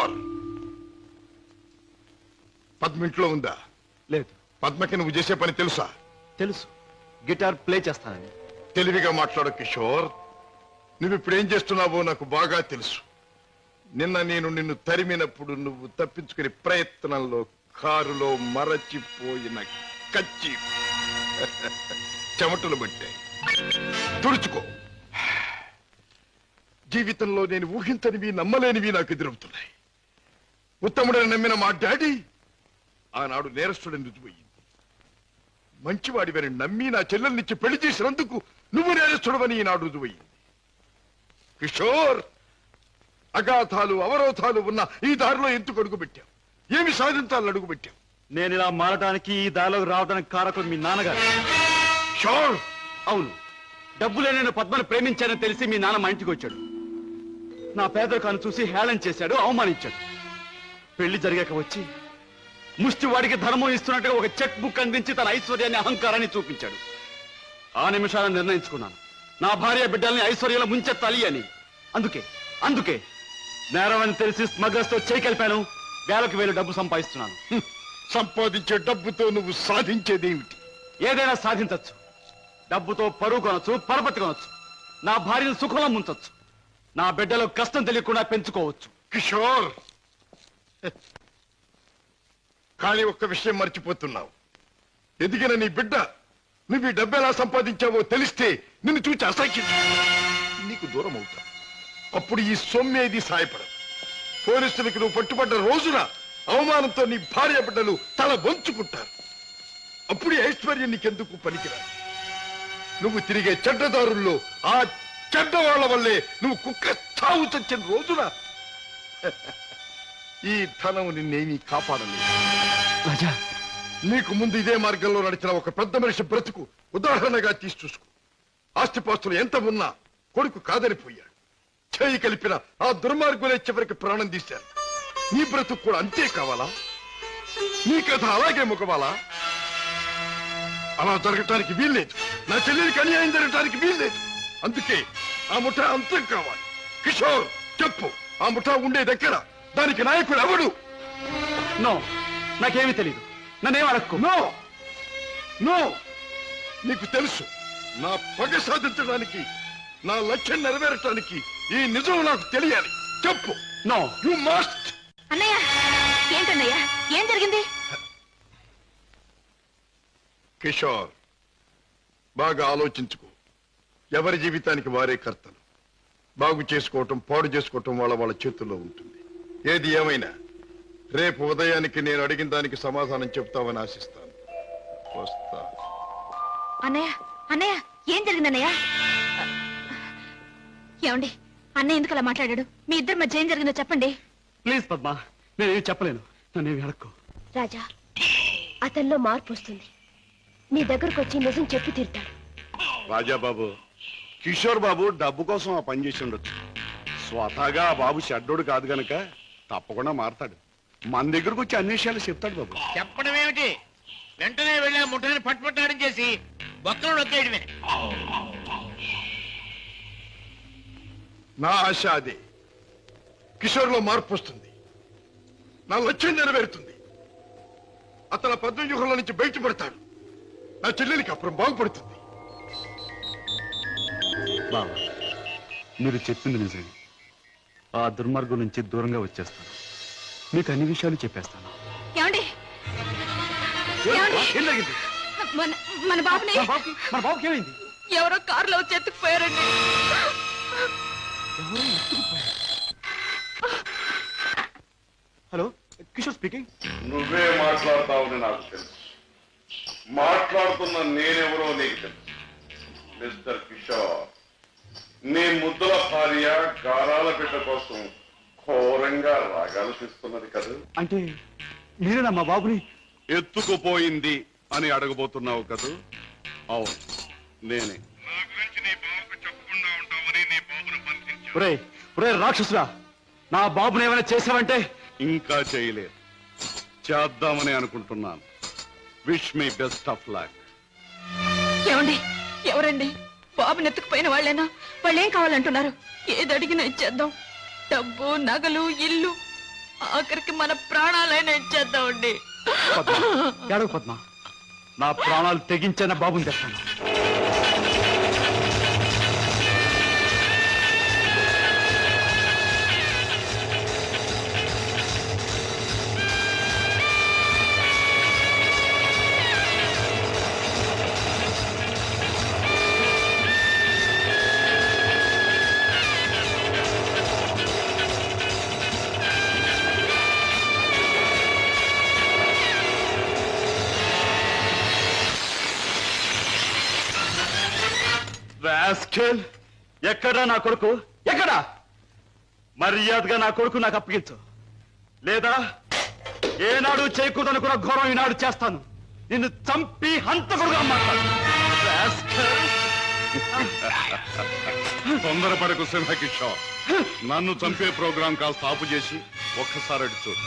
కిషోర్, పద్మ ఇంట్లో ఉందా? లేదు. పద్మకి నువ్వు చేసే పని తెలుసా? తెలుసు, గిటార్ ప్లే చేస్తానని. తెలివిగా మాట్లాడు కిషోర్. నువ్వు ఇప్పుడు ఏం చేస్తున్నావో నాకు బాగా తెలుసు. నిన్న నేను నిన్ను తరిమినప్పుడు నువ్వు తప్పించుకునే ప్రయత్నంలో కారులో మరచిపోయిన కచ్చి చెమటలు పట్టాయి. తుడుచుకో. జీవితంలో నేను ఊహించనివి నమ్మలేనివి నాకు ఎదురవుతున్నాయి. ఉత్తముడని నమ్మిన మా డాడీ ఆనాడు నేరస్తుడని రుజువయ్యింది. మంచివాడివని నమ్మి నా చెల్లెల్నిచ్చి పెళ్లి చేసినందుకు నువ్వు నేరస్తుడవని ఈనాడు రుజువయ్యింది. కిషోర్, అగాధాలు అవరోధాలు ఉన్న ఈ దారిలో ఎందుకు అడుగుపెట్టావు? ఏమి సాధించాలని అడుగుపెట్టావు? నేను ఇలా మారడానికి, ఈ దారిలోకి రావడానికి కారకుడు మీ నాన్నగారు. షోర్. అవును, డబ్బులే నేను పద్మను ప్రేమించానని తెలిసి మీ నాన్న మా ఇంటికి వచ్చాడు. నా పేదరికాన్ని చూసి హేళన చేశాడు, అవమానించాడు. పెళ్లి జరిగాక వచ్చి ముష్టివాడికి ధర్మం ఇస్తున్నట్టుగా ఒక చెక్ బుక్ అందించి తన ఐశ్వర్యాన్ని, అహంకారాన్ని చూపించాడు. ఆ నిమిషాలను నిర్ణయించుకున్నాను, నా భార్య బిడ్డల్ని ఐశ్వర్యంలో ముంచెత్తాలి అని. అందుకే నేరం అని తెలిసి స్మగ్లర్స్ తో చేయి కలిపాను. వేలకు వేలు డబ్బు సంపాదిస్తున్నాను. సంపాదించే డబ్బుతో నువ్వు సాధించేదేమిటి? ఏదైనా సాధించచ్చు. డబ్బుతో పరువు కొనొచ్చు, పరపతి కొనొచ్చు, నా భార్యను సుఖంలో ముంచొచ్చు, నా బిడ్డలో కష్టం తెలియకుండా పెంచుకోవచ్చు. కిషోర్, కానీ ఒక్క విషయం మర్చిపోతున్నావు. ఎదిగిన నీ బిడ్డ నువ్వు ఈ డబ్బు ఎలా సంపాదించావో తెలిస్తే నిన్ను చూచి అసహ్యం నీకు దూరం అవుతా. అప్పుడు ఈ సొమ్మేది సాయపడదు. పోలీసులకు నువ్వు పట్టుబడ్డ రోజున అవమానంతో నీ భార్య బిడ్డలు తల వంచుకుంటారు. అప్పుడు ఐశ్వర్యం నీకెందుకు పనికిరాదు. నువ్వు తిరిగే చెడ్డదారుల్లో ఆ చెడ్డవాళ్ల వల్లే నువ్వు కుక్క చావు చచ్చిన రోజున ఈ ధనం నిన్నేమీ కాపాడలేదు. రాజా, నీకు ముందు ఇదే మార్గంలో నడిచిన ఒక పెద్ద మనిషి బ్రతుకు ఉదాహరణగా తీసి చూసుకో. ఆస్తిపాస్తులు ఎంత ఉన్నా కొడుకు కాదని పోయాడు. చేయి కలిపిన ఆ దుర్మార్గులే చివరికి ప్రాణం తీశారు. నీ బ్రతుకు కూడా అంతే కావాలా? నీ కథ అలాగే ముగవాలా? అలా జరగటానికి వీల్లేదు. నా చెల్లెలికి అన్యాయం జరగటానికి వీల్లేదు. అందుకే ఆ ముఠా అంతం కావాలి. కిషోర్, చెప్పు, ఆ ముఠా ఉండేదెక్కడ? దానికి నాయకుడు ఎవడు? నో, నాకేమీ తెలియదు. నన్నేం అడక్కు. నో నో, నీకు తెలుసు. నా పగ సాధించడానికి, నా లక్ష్యం నెరవేరటానికి ఈ నిజం నాకు తెలియాలి. చెప్పు. No, you must. అన్నయ్య, ఏంటన్నయ్య, ఏం జరిగింది? కిషోర్, బాగా ఆలోచించుకో. ఎవరి జీవితానికి వారే కర్తలు. బాగు చేసుకోవటం, పాడు చేసుకోవటం వాళ్ళ చేతుల్లో ఉంటుంది. ఏది ఏమైనా రేపు ఉదయానికి నేను అడిగిన దానికి సమాధానం చెప్తావని ఆశిస్తాను. వస్తా. అన్నయ్య, ఏం జరిగిందన్నయ్య? ఏమండి, అన్నయ్య ఎందుకు అలా మాట్లాడాడు? మీ ఇద్దరి మధ్య ఏం జరిగిందో చెప్పండి. ప్లీజ్ పద్మ, నేనేమి చెప్పలేను. నన్నేమి అడక్కు. రాజా, అతనిలో మార్పు వస్తుంది. నీ దగ్గరకు వచ్చి నిజం చెప్పి తీరుతాడు. రాజాబాబు, కిషోర్ బాబు డబ్బు కోసం ఆ పని చేసి ఉండొచ్చు. స్వతహాగా ఆ బాబు చెడ్డోడు కాదు గనక తప్పకుండా మారతాడు. మన దగ్గరకు వచ్చి అన్ని విషయాలు చెప్తాడు బాబు. చెప్పడం ఏమిటి? వెంటనే వెళ్ళి ఆ ముఠాన్ని పట్టుపట్టాడం చేసి బొక్కలు నొక్కేయడమే. నా ఆశ అదే. కిషోర్లో మార్పు వస్తుంది. నా లక్ష్యం నెరవేరుతుంది. అతను పద్మవ్యూహంలో నుంచి బయటపడతాడు. నా చెల్లెలికి అప్పుడు బాగుపడుతుంది. బాబా, మీరు చెప్పింది నిజమే. ఆ దుర్మార్గం నుంచి దూరంగా వచ్చేస్తాను. మీకు అన్ని విషయాలు చెప్పేస్తాను. ఏమండి, ఏం జరిగింది? మన బాబుని మన బాబుకి ఏమైంది? ఎవరో కారులో వచ్చి ఎత్తుకుపోయారండి. Hello, Kishore speaking. నువ్వే మాట్లాడతావని నాకు తెలుసు. మాట్లాడుతున్న నేనెవరో నీకు తెలుసు. మిస్టర్ కిషోర్, నీ ముద్దుల భార్య గారాల బిడ్డ కోసం ఘోరంగా రాగాలు తీస్తున్నది కదా. అంటే మీరేనా మా బాబుని ఎత్తుకుపోయింది అని అడగబోతున్నావు కదా? అవును, నేనే. ఒరే రాక్షసురా, నా బాబుని ఏమైనా చేసావంటే? ఇంకా చేయలేదు, చేద్దామని అనుకుంటున్నాను. Wish me best of luck. ఏమండి, ఎవరండి? బాబుని ఎత్తుకుపోయిన వాళ్ళేనా? వాళ్ళు ఏం కావాలంటున్నారు? ఏది అడిగినా ఇచ్చేద్దాం. డబ్బు, నగలు, ఇల్లు ఆఖరికి మన ప్రాణాలైనా ఇచ్చేద్దామండి. ఏడవ పద్మ, నా ప్రాణాలు తెగించిన బాబుని తెస్తాను. రాస్కెల్, ఎక్కడా నా కొడుకు? ఎక్కడా? మర్యాదగా నా కొడుకు నాకు అప్పగించు, లేదా ఏనాడు చేయకూడదనుకున్న ఘోరం ఈనాడు చేస్తాను. నిన్ను చంపి హంతకుడుగా మాట్లాడు. తొందరపడకు సింహకిషోర్. నన్ను చంపే ప్రోగ్రాం కాస్త ఆపు చేసి ఒక్కసారి అడి చూడు.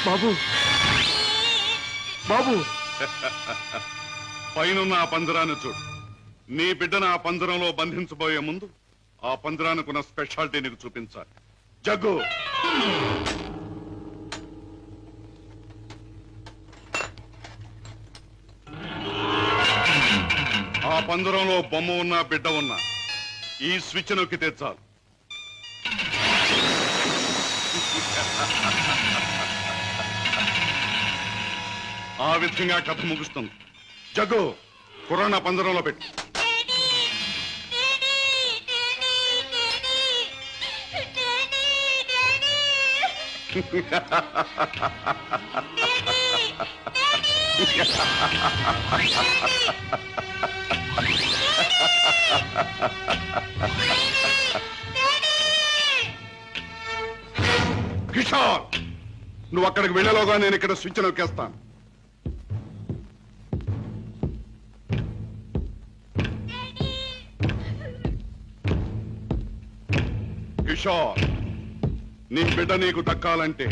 బాబు, బాబు, పైనున్న ఆ పంజరాన్ని చూడు. నీ బిడ్డను ఆ పంజరంలో బంధించబోయే ముందు ఆ పంజరానికి ఉన్న స్పెషాలిటీ నీకు చూపించాలి. జగ్గు, ఆ పంజరంలో బొమ్మ ఉన్నా బిడ్డ ఉన్నా ఈ స్విచ్ నొక్కితే చాలు. ఆ విధంగా కథ ముగుస్తుంది. జగ్గు, కుర్రాన్ని పంజరంలో పెట్టు. కిషోర్, నువ్వు అక్కడికి వెళ్ళలోగా నేను ఇక్కడ స్విచ్ నొక్కేస్తాను. కిషోర్, నీ బిడ్డ నీకు దక్కాలంటే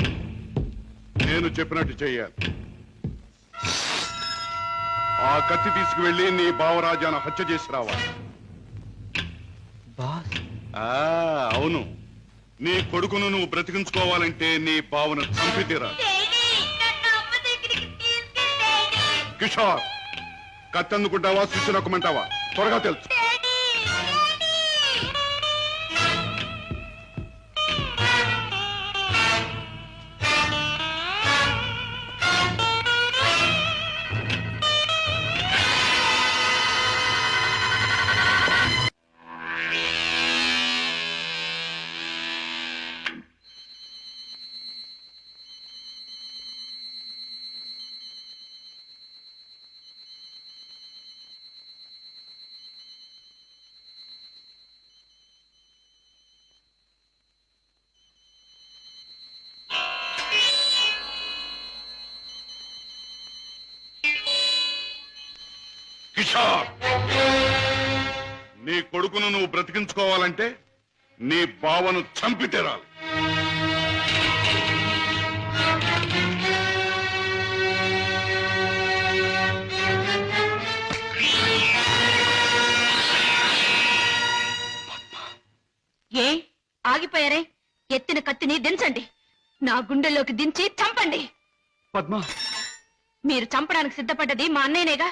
నేను చెప్పినట్టు చెయ్యాలి. ఆ కత్తి తీసుకువెళ్ళి నీ బావరాజాను హత్య చేసి రావాలి. అవును, నీ కొడుకును నువ్వు బ్రతికించుకోవాలంటే నీ బావను చంపి తీరాలి. కిషోర్, కత్తి అందుకుంటావా స్విచ్ నొక్కమంటావా? త్వరగా తెలుసు. కిషోర్, నీ కొడుకును నువ్వు బ్రతికించుకోవాలంటే నీ బావను చంపి తీరాలి. ఏ ఆగిపోయారే? ఎత్తిన కత్తిని దించండి. నా గుండెల్లోకి దించి చంపండి. పద్మ, మీరు చంపడానికి సిద్ధపడ్డది మా అన్నయ్యనేగా.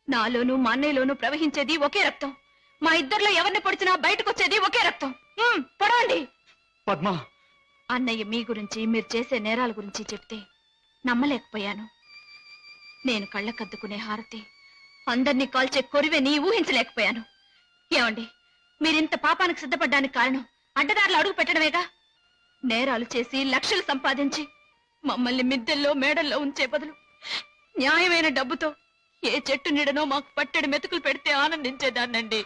నాలోనూ మా అన్నయ్యలోనూ ప్రవహించేది ఒకే రక్తం. మా ఇద్దరిలో ఎవరిని పొడిచినా బయటకొచ్చేది ఒకే రక్తం. పొడవండి. పద్మ, అన్నయ్య మీ గురించి, మీరు చేసే నేరాల గురించి చెప్తే నమ్మలేకపోయాను. నేను కళ్ళకద్దుకునే హారతి, అందరినీ కాల్చే కొరివెని ఊహించలేకపోయాను. ఏమండి, మీరింత పాపానికి సిద్ధపడ్డానికి కారణం అడ్డదారులు అడుగు పెట్టడమేగా. నేరాలు చేసి లక్షలు సంపాదించి మమ్మల్ని మిద్దెల్లో మేడల్లో ఉంచే బదులు న్యాయమైన డబ్బుతో ఏ చెట్టు నీడనో మాకు పట్టెడు మెతుకులు పెడితే ఆనందించేదాన్నండి.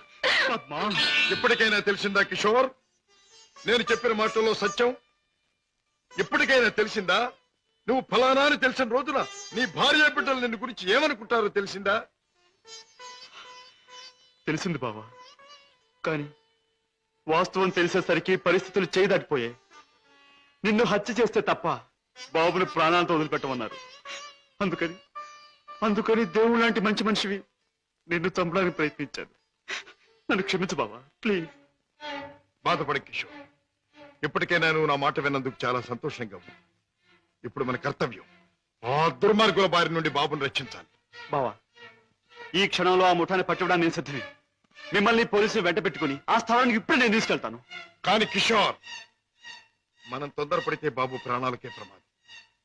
ఇప్పటికైనా తెలిసిందా కిషోర్? నేను చెప్పిన మాటల్లో సత్యం ఇప్పటికైనా తెలిసిందా? నువ్వు ఫలానా అని తెలిసిన రోజున నీ భార్య బిడ్డలు నిన్ను గురించి ఏమనుకుంటారో తెలిసిందా? తెలిసింది బావా, కానీ వాస్తవం తెలిసేసరికి పరిస్థితులు చేయి దాటిపోయాయి. నిన్ను హత్య చేస్తే తప్ప బాబుని ప్రాణాలతో వదిలిపెట్టమన్నారు. అందుకని దేవుడు లాంటి మంచి మనిషివి నిన్ను చంపడానికి ప్రయత్నించాను. నన్ను క్షమించు బావా, ప్లీజ్. బాధపడి కిషోర్, ఇప్పటికైనా నువ్వు నా మాట విన్నందుకు చాలా సంతోషంగా ఉంది. ఇప్పుడు మన కర్తవ్యం ఆ దుర్మార్గుల బారి నుండి బాబుని రక్షించాలి. బావా, ఈ క్షణంలో ఆ ముఠాన్ని పట్టుకోవడానికి నేను సిద్ధమే. మిమ్మల్ని పోలీసులు వెంట పెట్టుకుని ఆ స్థలానికి ఇప్పుడు నేను తీసుకెళ్తాను. కానీ కిషోర్, మనం తొందరపడితే బాబు ప్రాణాలకే ప్రమాదం.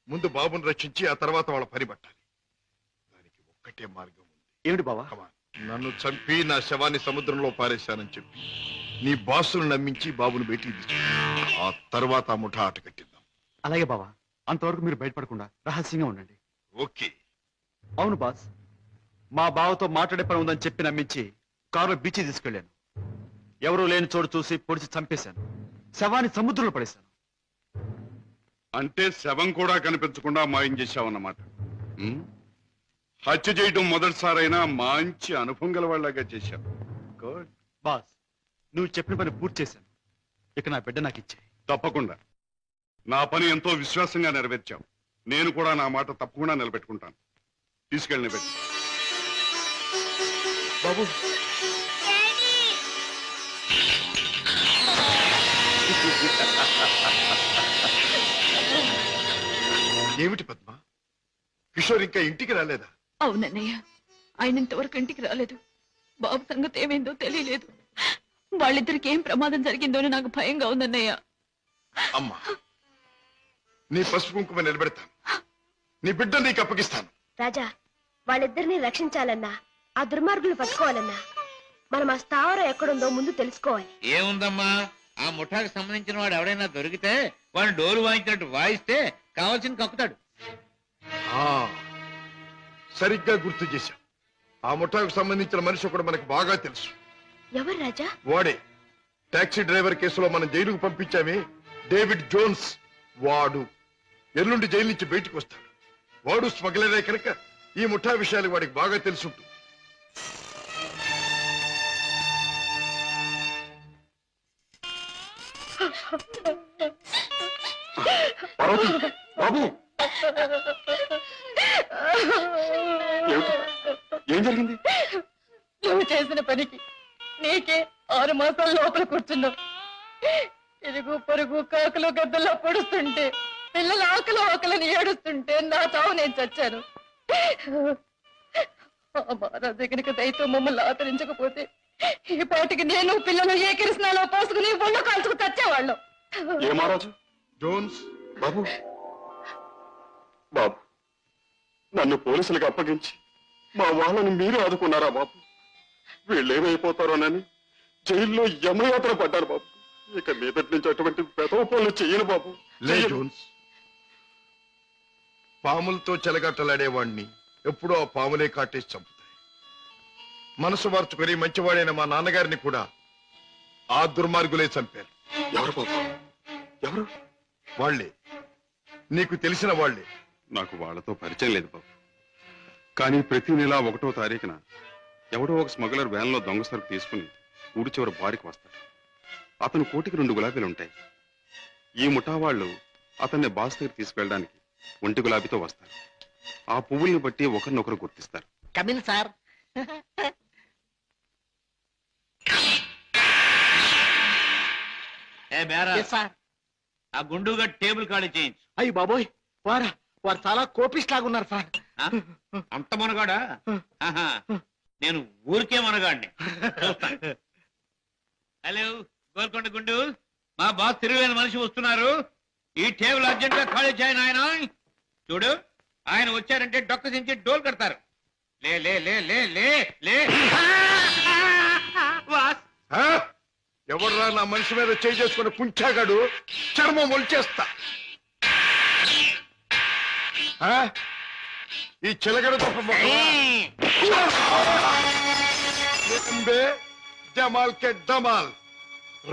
ముందు బాబుని రక్షించి ఆ తర్వాత వాళ్ళ పని పట్టాలి. దానికి ఒక్కటే మార్గం ఉంది. ఏమిటి బావా? Come on. నన్ను చంపి నా శవాన్ని సముద్రంలో పారేశానని చెప్పి నీ బాసును నమ్మించి బాబును బయటికి తీసుకు, ఆ తర్వాత ఆ ముఠా ఆట కట్టిద్దాం. అలాగే బావా, అంతవరకు మీరు బయటపడకుండా రహస్యంగా ఉండండి. ఓకే. అవును బాస్, మా బావతో మాట్లాడే పని ఉందని చెప్పి నమ్మించి కారులో బీచ్ తీసుకెళ్లాను. ఎవరూ లేని చోటు చూసి పొడిచి చంపేశాను. శవాన్ని సముద్రంలో పడేశాను. అంటే శవం కూడా కనిపించకుండా మాయం చేశావన్నమాట. ఉమ్? హత్య చేయడం మొదటిసారైనా మంచి అనుభవం గల వాళ్ళగా చేశావు. గుడ్. బాస్, నువ్వు చెప్పిన పని పూర్తి చేశాను. ఇక నా బిడ్డ నాకు ఇచ్చే. తప్పకుండా. నా పని ఎంతో విశ్వాసంగా నెరవేర్చావు. నేను కూడా నా మాట తప్పకుండా నిలబెట్టుకుంటాను. తీసుకెళ్ళి పెట్టి. బాబు, ఏమిటి పద్మ, కిషోర్ ఇంకా ఇంటికి రాలేదా? అవునన్నయ్య, ఆయన ఇంతవరకు ఇంటికి రాలేదు. బాబు సంగతి ఏమైందో తెలియలేదు. వాళ్ళిద్దరికి ఏం ప్రమాదం జరిగిందో అని నాకు భయంగా ఉందన్నయ్య. అమ్మా, నీ పసుపు కుంకుమ నిలబెడతాను. నీ బిడ్డ నీకు అప్పగిస్తాను. రాజా, వాళ్ళిద్దరిని రక్షించాలన్నా, ఆ దుర్మార్గులు పట్టుకోవాలన్నా, మనం ఆ స్థావరం ఎక్కడుందో ముందు తెలుసుకోవాలి. ఏముందమ్మా, ఆ ముఠాకి సంబంధించిన వాడు ఎవడైనా దొరికితే వాడు డోలు వాయించినట్టు వాయిస్తే కావాల్సింది కక్కుతాడు. ఆ, సరిగ్గా గుర్తు చేశాం. ఆ ముఠాకు సంబంధించిన మనిషి ఒకడు మనకు బాగా తెలుసు. ఎవరు రాజా? వాడే టాక్సీ డ్రైవర్ కేసులో మనం జైలుకు పంపించామే, డేవిడ్ జోన్స్. వాడు ఎల్లుండి జైలు నుంచి బయటకు వస్తాడు. వాడు స్మగ్లరే కనుక ఈ ముఠా విషయాలు వాడికి బాగా తెలుసుంటుంది. పార్వతి, బాబు, ఏమిటి? ఏం జరిగింది? నువ్వు చేసిన పనికి నీకే 6 మాసాల లోపల కూర్చున్నావు. ఇరుగు పొరుగు కాకులు గద్దల్లో పొడుస్తుంటే, పిల్లల ఆకలని ఏడుస్తుంటే నా చావు నేను చచ్చాను. ఆ మహారాజు దగ్గరికి దయతో మమ్మల్ని ఆదరించకపోతే ఈ పాటికి నేను పిల్లలు ఏ కిరసనాలో పోసుకుని ఒళ్ళు కాల్చుకు చచ్చేవాళ్ళం. ఏ మహారాజు? జోన్స్, బాబు, బాబు, నన్ను పోలీసులకు అప్పగించి మా వాళ్ళని మీరు ఆదుకున్నారా బాబు? వీళ్ళేమైపోతారోనని జైల్లో యమయాత్ర పడ్డారు బాబు. ఇక మీదటి నుంచి అటువంటి పెదవ పనులు చెయ్యను బాబు. లే జోన్స్. పాములతో చెలగట్టలాడేవాణ్ణి ఎప్పుడో ఆ పాములే కాటేసి చంపుతాయి. మనసు మార్చుకుని మంచివాడైన మా నాన్నగారిని కూడా ఆ దుర్మార్గులే చంపారు. ఎవరు బాబు? ఎవరు? వాళ్లే, నీకు తెలిసిన వాళ్లే. నాకు వాళ్ళతో పరిచయం లేదు బాబు. కానీ ప్రతి నెల 1వ తారీఖున ఎవడో ఒక స్మగ్లర్ వ్యాన్లో దొంగ సరుకు తీసుకుని ఊరి చివరి బారికి వస్తాడు. అతను కోటికి 2 గులాబీలు ఉంటాయి. ఈ ముఠా వాళ్ళు అతన్ని బాస్ దగ్గర తీసుకెళ్ళడానికి 1 గులాబీతో వస్తారు. ఆ పువ్వుల్ని బట్టి ఒకరినొకరు గుర్తిస్తారు. Come in sir. ఏ బేరా, ఆ గుండుగా టేబుల్ ఖాళీ చేయించు. అయ్యి బాబోయ్, వారు చాలా కోపిస్ట్ లాగా ఉన్నారు సార్. ఆ? అంత మనగాడా? ఆహా, నేను ఊరికే మనగాడిని. చూస్తాను. హలో గోల్కొండ గుండు, మా బాస్ తిరుగులేని మనిషి వస్తున్నారు. ఈ టేబుల్ అర్జెంట్ గా ఖాళీ చేయను. ఆయన చూడు, ఆయన వచ్చారంటే డొక్క దించి డోల్ కడతారు. లే లే లే లే లే లే. బాస్, ఆ? ఎవర్రా నా మనిషి మీద చేయి చేసుకుని కుంచాగాడు? చర్మం ఒలిచేస్తా. ఆ? ఈ చిలగడ తప్ప జమాల్ కే డమాల్.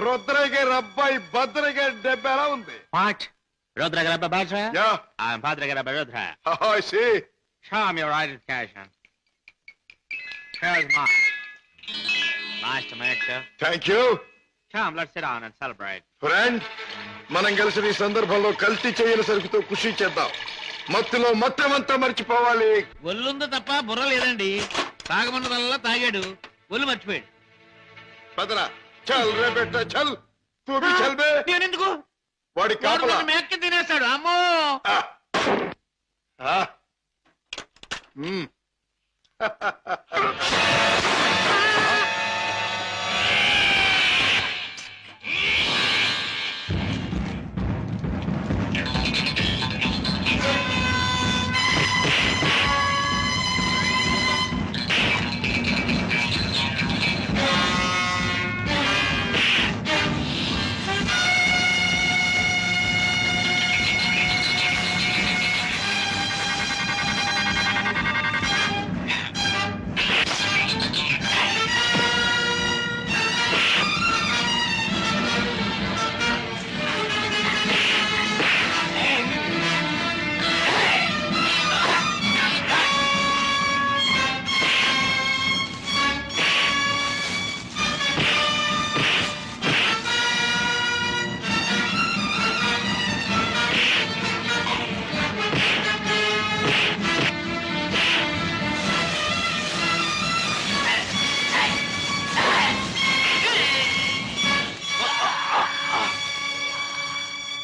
రుద్రగే రబ్బాయి భద్రగే డెబ్బ ఎలా ఉంది? Rodra Badra? Yeah, I'm Padre Rodra. I see. Show me your identification. Here's mine. Nice to meet you. Thank you Come, let's sit down and celebrate. Friend. మనం కలిసి ఈ సందర్భంలో కల్తీ చేయని సరుకుతో ఖుషి చేద్దాం. మత్తులో మొత్తమంతా మర్చిపోవాలి. ఒళ్ళుందో తప్ప బుర్ర లేదండి. తాగమన్నదల్లా తాగాడు, ఒళ్ళు మర్చిపోయాడు. పదరా, చల్ రే బెట్ట చల్. తూ భీ చల్ బే. నేనెందుకు? వాడి వాడు కాపలా నన్ను మేక్కి తినేస్తాడు అమ్మో. ఆ. మ్మ్.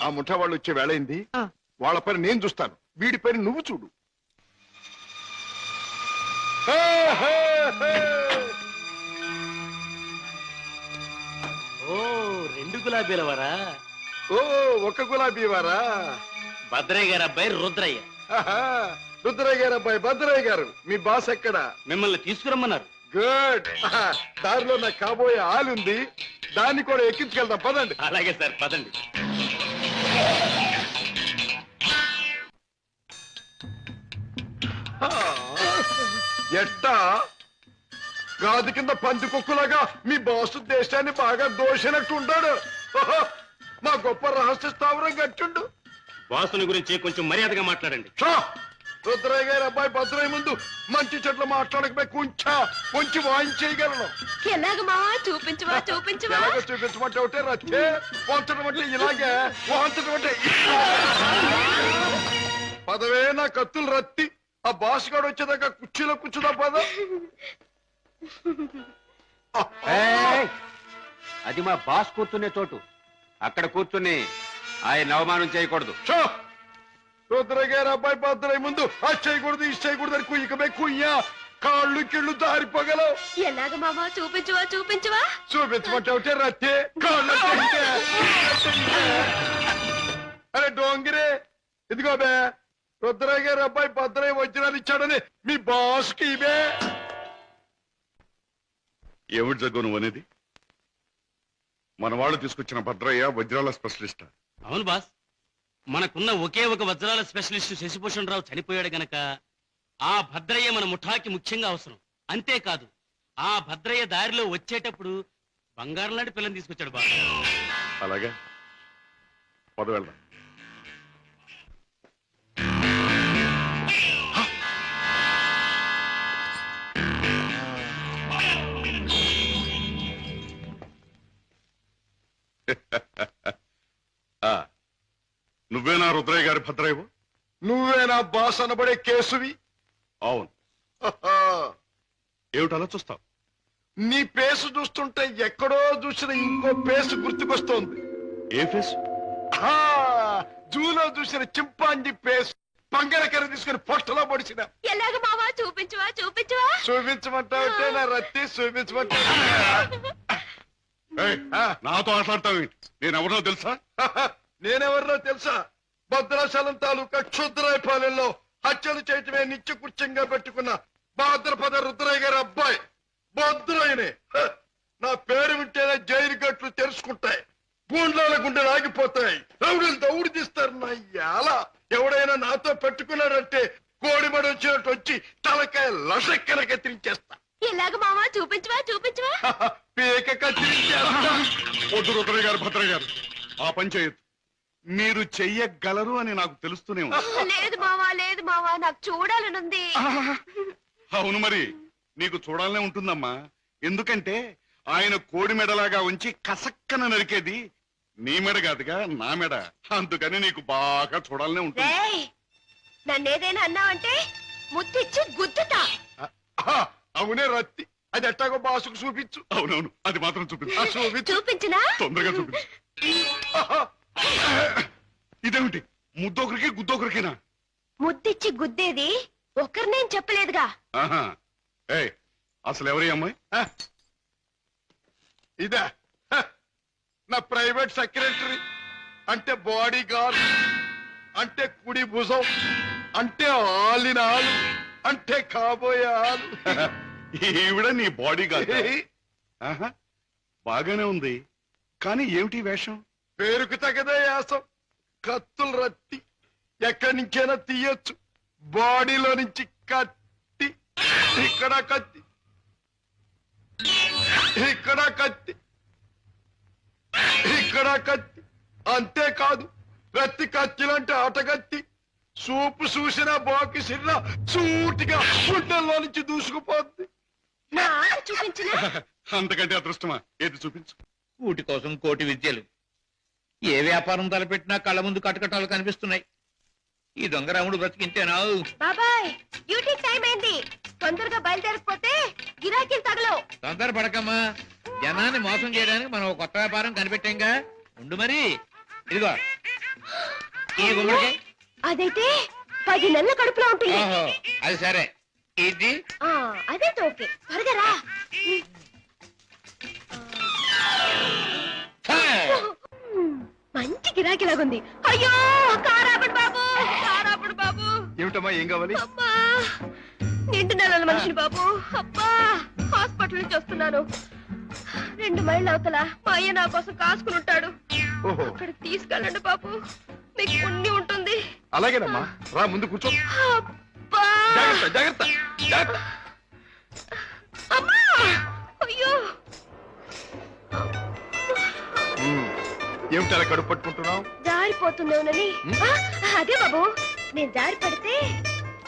ఆ ముఠా వాళ్ళు వచ్చే వేళైంది. వాళ్ళ పని నేను చూస్తాను, వీడి పని నువ్వు చూడు. హే, హే, హే. ఓ 2 గులాబీల వరా. ఓ ఒక గులాబీ వారా? భద్రయ్య గారు అబ్బాయి రుద్రయ్య. ఆహా, రుద్రయ్య గారు అబ్బాయి భద్రయ్య గారు, మీ బాస్ ఎక్కడ? మిమ్మల్ని తీసుకురమ్మన్నారు. గుడ్. ఆహా, దారిలో నాకు కాబోయే ఆలుంది, దాన్ని కూడా ఎక్కించుకెళ్దాం పదండి. అలాగే సార్, పదండి. ఎట్టా గాది కింద పంది కుక్కులాగా మీ బాసు దేశాన్ని బాగా దోషినట్టు ఉంటాడు. ఓహో, మా గొప్ప రహస్య స్థావరం కట్టుండు. బాసుని గురించి కొంచెం మర్యాదగా మాట్లాడండి. షో! రుద్రయ్య గారి అబ్బాయి భద్రయ్య ముందు మంచి చెట్లు మాట్లాడకపోయి కొంచెం వాయించేయగలను. ఎలాగ మావా చూపించువా చూపించువా. ఎలాగో చూపించమంటే ఒకటే రచ్చే, వంచడం అంటే ఇలాగే, వాంచడం అంటే ఇలా. పదవే నా కత్తులు రత్తి, ఆ బాస్ గాడు వచ్చేదాకా కుర్చీలో కూర్చుదా పద. అది మా బాస్ కూర్చునే చోటు. అక్కడ కూర్చుని ఆయన అవమానం చేయకూడదు. షో! రుద్రయ్య గారి అబ్బాయి భద్రయ్య ముందు అది చేయకూడదు ఇది చేయకూడదు అని కుయ్యకమే కుయ్యా, కాళ్ళు కిళ్ళు దారిపోగలవు. ఎలాగ మావా చూపించువా చూపించువా. చూపించమంటే ఒకటే రత్తే, కాళ్ళు అట్టే. అరే డోంగిరే, ఇదిగో బే, రుద్రయ్య గారి అబ్బాయి భద్రయ్య వజ్రాలు ఇచ్చాడని మీ బాస్ కి ఇవే. ఏమిటి జగ్గు నువ్వు అనేది? మన వాళ్ళు తీసుకొచ్చిన భద్రయ్య వజ్రాల స్పెషలిస్ట్. అవును బాస్, మనకున్న ఒకే ఒక వజ్రాల స్పెషలిస్ట్ శశిభూషణ్ రావు చనిపోయాడు గనక ఆ భద్రయ్య మన ముఠాకి ముఖ్యంగా అవసరం. అంతేకాదు, ఆ భద్రయ్య దారిలో వచ్చేటప్పుడు బంగారం లాంటి పిల్లని తీసుకొచ్చాడు బాస్. అలాగే పద వెళ్దాం. నువ్వేనా రుద్రయ్య గారి భద్రయ్యవు? నువ్వేనా బాస్ అనబడే కేసువి? అవును. హహా. ఏమిటి అలా చూస్తావు? నీ పేసు చూస్తుంటే ఎక్కడో చూసిన ఇంకో పేసు గుర్తుకొస్తోంది. ఏ ఫేస్? ఆ, జూలో చూసిన చింపాంజీ పేసు, పంగరకర తీసుకుని పొట్టలో పొడిచిన. ఎలాగ మావా చూపించువా చూపించువా. చూపించమంటావుంటే నా రత్తి చూపించమంటా. ఏయ్, నాతో మాట్లాడతావు? నేనెవరో తెలుసా? నేనెవరినో తెలుసా? భద్రాచలం తాలూకా క్షుద్రాయపాలెంలో హత్యలు చేయటమే నిత్యకృత్యంగా పెట్టుకున్న భాద్రపద రుద్రయ్య గారి అబ్బాయి భద్రయ్యనే. నా పేరు వింటేనే జైలు గట్లు తెరుచుకుంటాయి, గూండ్లాల గుండెలు ఆగిపోతాయి, రౌడీలు దౌడు తీస్తారు. నా యాల ఎవడైనా నాతో పెట్టుకున్నాడంటే కోడిమడి వచ్చినట్టు వచ్చి తలకాయ లసక్కన కత్తిరించేస్తా. ఎలాగ మావా చూపించువా చూపించువా. పీక కత్తిరించేస్తా. వద్దు రుద్రయ్య గారు, భద్రయ్య గారు, ఆ పని చేయొద్దు. మీరు చెయ్యగలరు అని నాకు తెలుస్తూనే ఉంది. లేదు మావా నాకు చూడాలనుంది. అవును, మరి నీకు చూడాలనే ఉంటుందమ్మా. ఎందుకంటే ఆయన కోడి మెడలాగా ఉంచి కసక్కన నరికేది నీ మెడ కాదుగా, నా మెడ. అందుకని నీకు బాగా చూడాలనే ఉంటుంది. రేయ్, నన్నేదైనా అన్నావంటే ముత్తిచ్చి గుద్దుతా. అవునే రత్తి, అది ఎట్టాగో బాసుకు చూపించు. అవునవును, అది మాత్రం చూపించు. చూపించు. చూపించినా తొందరగా చూపించు. ఇదేమిటి ముద్దొకరికి గుద్దొకరికేనా? ముద్దిచ్చి గుద్దేది ఒకరినేం చెప్పలేదుగా. ఆహా. ఏయ్, అసలు ఎవరి అమ్మాయి? ఇదా హ, నా ప్రైవేట్ సెక్రటరీ, అంటే బాడీ గార్డ్, అంటే కుడి భుజం, అంటే ఆలిన ఆలు, అంటే కాబోయే ఆలు. ఈవిడ నీ బాడీ గార్డ్? ఆహా, బాగానే ఉంది. కానీ ఏమిటి వేషం? పేరుకు తగదే యాసం, కత్తులు రత్తి ఎక్కడి నుంచైనా తీయొచ్చు. బాడీలో నుంచి కత్తి, ఇక్కడ కత్తి, ఇక్కడ కత్తి, ఇక్కడ కత్తి. అంతేకాదు, ప్రతి కత్తిలంటే ఆటగత్తి. సూపు చూసిన బాకి సిన్న సూటిగా గుండెల్లో నుంచి దూసుకుపోద్ది. నా ఆట చూపించిన అంతకంటే అదృష్టమా? ఏది చూపించు. కూటి కోసం కోటి విద్యలు. ఏ వ్యాపారం తలపెట్టినా కళ్ళ ముందు కటకటాలు కనిపిస్తున్నాయి. ఈ దొంగరాముడు బ్రతికింతేనా? బాబాయ్, డ్యూటీ టైం అయింది. తొందరగా బయలుదేరకపోతే గిరాకీలు తగలవు. తొందర పడకమ్మా. జనాన్ని మోసం చేయడానికి మనం ఒక కొత్త వ్యాపారం కనిపెట్టాంగా. ఉండు మరి. ఇదిగో ఈ గుమ్మడికాయ. అదైతే 10 నెలల కడుపులో ఉంటుంది. ఓహో, అది సరే. ఇది అదైతే ఓకే. త్వరగా రా. మంచి గిరాకీలాగుంది. అయ్యో, కారాపడు బాబు, కారాపడు బాబు. ఏమిటమ్మా, ఏం కావాలి? అమ్మా, నిండు నెలల మనిషిని బాబు. అబ్బా, హాస్పిటల్ నుంచి వస్తున్నాను. 2 మైళ్ళ అవతల మా అయ్య నా కోసం కాసుకుని ఉంటాడు. ఓహో, అక్కడికి తీసుకెళ్ళండి బాబు, మీకు పుణ్యం ఉంటుంది. అలాగేనమ్మా, రా ముందు కూర్చో. అబ్బా, జాగ్రత్త జాగ్రత్త జాగ్రత్త. అమ్మా, అయ్యో. ఏమిటి అలా కడుపు పట్టుకుంటున్నావు? జారిపోతుందేమోనని. అదే బాబు, నేను జారి పడితే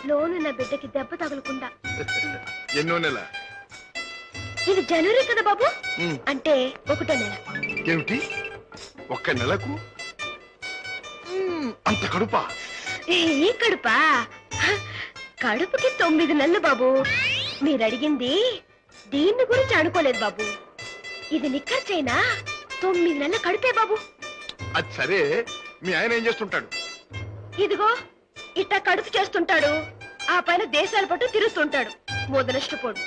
లోనున్న బిడ్డకి దెబ్బ తగలకుండా. ఎన్నో నెల? ఇది జనవరి కదా బాబు, ఉమ్. అంటే 1వ నెల. ఏమిటి, 1 నెలకు అంత కడుపా? ఈ కడుపా? కడుపుకి 9 నెలలు బాబు. మీరు అడిగింది దీన్ని గురించి అనుకోలేదు బాబు. ఇది నిక్కర్చైనా 9 నెలల కడుపే బాబు. అది సరే, మీ ఆయన ఏం చేస్తుంటాడు? ఇదిగో ఇట్టా కడుపు చేస్తుంటాడు. ఆ పైన దేశాల పట్టు తిరుగుతుంటాడు. మొదలష్టపోడు.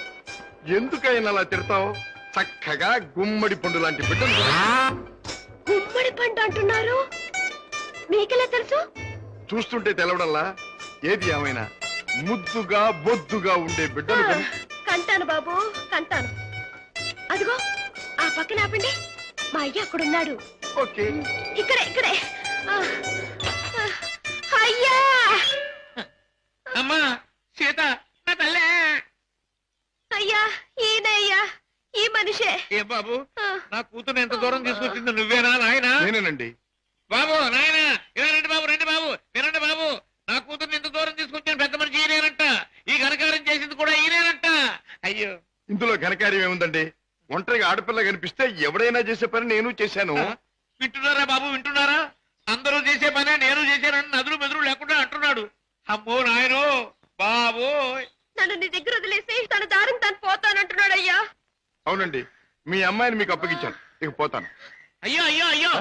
ఎందుకైనా అలా తిడతావు? చక్కగా గుమ్మడి పండు లాంటి బిడ్డలు. గుమ్మడి పండు అంటున్నారు, మీకెలా తెలుసు? చూస్తుంటే తెలవడంలా. ఏది ఏమైనా ముద్దుగా బొద్దుగా ఉండే బిడ్డలు కని. కంటాను బాబు, కంటాను. అదిగో ఆ పక్కన ఆపండి, మా అయ్య అక్కడున్నాడు. ఓకే, ఇక్కడే ఇక్కడే. అయ్యా, అమ్మా సీత, నా తల్లే. అయ్యా, ఈయన అయ్యా, ఈ మనిషే. ఏ బాబు, నా కూతురు ఎంత దూరం తీసుకొచ్చింది నువ్వేనా నాయనా? నేనేనండి. బాబు, నాయనా, ఇలా రండి బాబు, రండి బాబు, వినండి బాబు. నా కూతురు ఎంత దూరం తీసుకొచ్చిన పెద్ద మనిషి ఈయనేనంట. ఈ ఘనకారం చేసింది కూడా ఈయనేనంట. అయ్యో, ఇందులో ఘనకార్యం ఏముందండి? ఒంటరిగా ఆడపిల్ల కనిపిస్తే ఎవడైనా చేసే పని నేను చేశాను. వింటున్నారా బాబు, వింటున్నారా? అందరూ చేసే పనే నేను చేశానని నదులు మెదురు లేకుండా అంటున్నాడు. అమ్మో నాయనో బాబు. నన్ను నీ దగ్గర వదిలేసి తన దారిని తను పోతానంటున్నాడు. అయ్యా, అవునండి, మీ అమ్మాయిని మీకు అప్పగించాను, ఇక పోతాను. అయ్యో అయ్యో అయ్యో,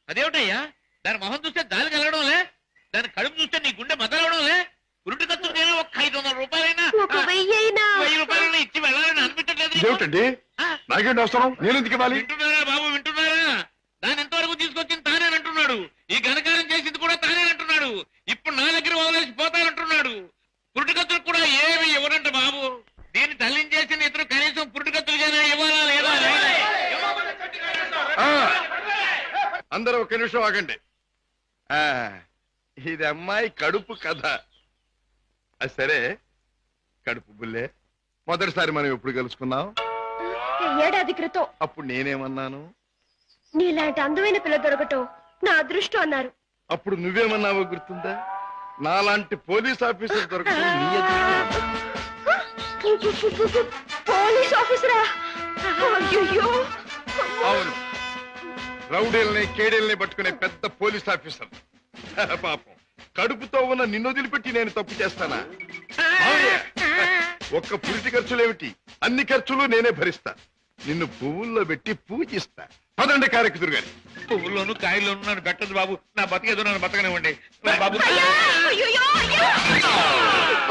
అదేమిటయ్యా? దాని మొహం చూస్తే దాని కలగడంలే, దాని కడుపు చూస్తే నీ గుండె మొదలవడంలే. ఉరుటి ఖర్చు నేను ఒక 500 రూపాయలైనా, 1000 అయినా 1000 రూపాయలైనా ఇచ్చి వెళ్ళాలని అనిపించట్లేదు నీకు? ఏమిటండి, నాకేంటి అవసరం? నేను ఎందుకు ఇవ్వాలి? వింటున్నారా బాబు, వింటున్నారా? దాని ఎంతవరకు తీసుకొచ్చింది తానేనంటున్నాడు. ఈ ఘనకారం చేసింది కూడా తానేనంటున్నాడు. ఇప్పుడు నా దగ్గర వదిలేసి పోతానంటున్నాడు. పురుటికత్తులు కూడా ఏమి ఇవ్వనంట బాబు. దీన్ని తల్లిని చేసిన ఇతరు కనీసం పురుటికత్తులుగానే ఇవ్వాలా లేదా? అందరూ ఒక నిమిషం ఆగండి. ఇది అమ్మాయి కడుపు కథ. అది సరే, కడుపు బుల్లే, మొదటిసారి మనం ఎప్పుడు కలుసుకున్నాం? ఏడాది క్రితం. అప్పుడు నేనేమన్నాను? నీలాంటి అందమైన పిల్ల దొరకటం నా అదృష్టం అన్నారు. అప్పుడు నువ్వేమన్నావో గుర్తుందా? నాలాంటి పోలీస్ ఆఫీసర్ దొరకడం నీ అదృష్టం. పోలీస్ ఆఫీసరా? అయ్యో, అవును, రౌడీల్ని కేడీల్ని పట్టుకునే పెద్ద పోలీస్ ఆఫీసర్. పాపం, కడుపుతో ఉన్న నిన్ను వదిలిపెట్టి నేను తప్పు చేస్తానా? ఒక్క పురిటి ఖర్చులేమిటి, అన్ని ఖర్చులు నేనే భరిస్తా. నిన్ను పువ్వుల్లో పెట్టి పూజిస్తా. పదండి కారెక్కుదురు గారి. పువ్వుల్లోనూ కాయల్లోనూ నన్ను పెట్టదు బాబు. నా బతికేదో నన్ను బతకనివ్వండి బాబు.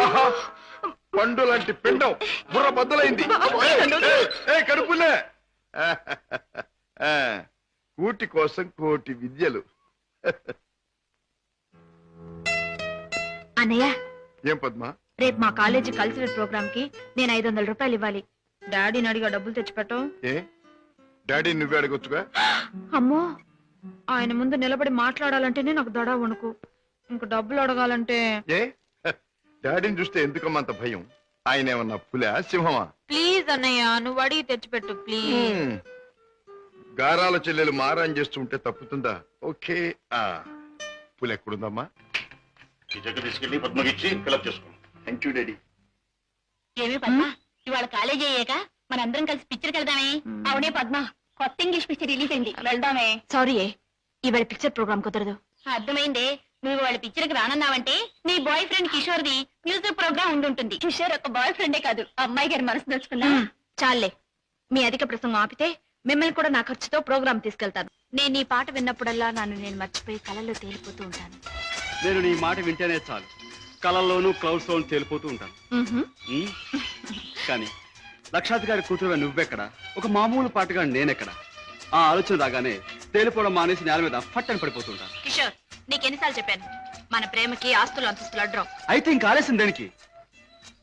ఆహా, పండు లాంటి పిండం బుర్ర బద్దలైంది. కడుపులే. కూటి కోసం కోటి విద్యలు. అన్నయ్య, ఏం పద్మ? రేపు మా కాలేజీ కల్చరల్ ప్రోగ్రామ్ కి నేను 500 రూపాయలు ఇవ్వాలి. డాడీని అడిగా డబ్బులు తెచ్చిపెట్టు. ఏ డాడీ నువ్వే అడగొచ్చుగా. అమ్మో, ఆయన ముందు నిలబడి మాట్లాడాలంటేనే నాకు దడ వణుకు. ఇంక డబ్బులు అడగాలంటే ఏ డాడీని చూస్తే ఎందుకమ్మా అంత భయం? ఆయన ఏమన్నా పులా సింహమా? ప్లీజ్ అన్నయ్య, నువ్వు అడిగి తెచ్చిపెట్టు ప్లీజ్. గారాల చెల్లెలు మారాన్ చేస్తుంటే తప్పుతుందా? ఓకే. పులి ఎక్కడుందమ్మా? ఈ జగ్గ తీసుకెళ్ళి పద్మకిచ్చి ఫిలప్ చేసుకో. Thank you daddy. ఏమి పద్మ, ఇవాళ కాలేజీ అయ్యాక మనందరం కలిసి పిక్చర్కి వెళ్దామే? అవునే పద్మ, కొత్త ఇంగ్లీష్ పిక్చర్ రిలీజ్ అయింది, వెళ్దామే. సారీ, ఇవాళ పిక్చర్ ప్రోగ్రామ్ కుదరదు. అర్థమైందే, నువ్వు వాళ్ళ పిక్చర్కి రానన్నావంటే నీ boyfriend Kishore the music programme ఉండుంటుంది. కిషోర్ ఒక బాయ్ ఫ్రెండే కాదు, అమ్మాయి గారి మనసు దోచుకున్నా. చాలే, మీ అధిక ప్రసంగం ఆపితే మిమ్మల్ని కూడా నా ఖర్చుతో ప్రోగ్రామ్ తీసుకెళ్తాను. నేను ఈ పాట విన్నప్పుడల్లా నన్ను నేను మర్చిపోయి కళల్లో తేలిపోతూ ఉంటాను. నేను నీ మాట వింటేనే చాలు, కళల్లోనూ క్లౌడ్స్ లోను తేలిపోతూ ఉంటాను. కానీ లక్షాధికారి కూతురుగా నువ్వెక్కడ, ఒక మామూలు పాటగా నేనెక్కడ? ఆ ఆలోచన రాగానే తేలిపోవడం మానేసి నేల మీద ఫట్టని పడిపోతుంటాను. కిషోర్, నీకెన్నిసార్లు చెప్పాను, మన ప్రేమకి ఆస్తులు అంతస్తులు అడ్డం. అయితే ఇంకా ఆలస్యం దేనికి?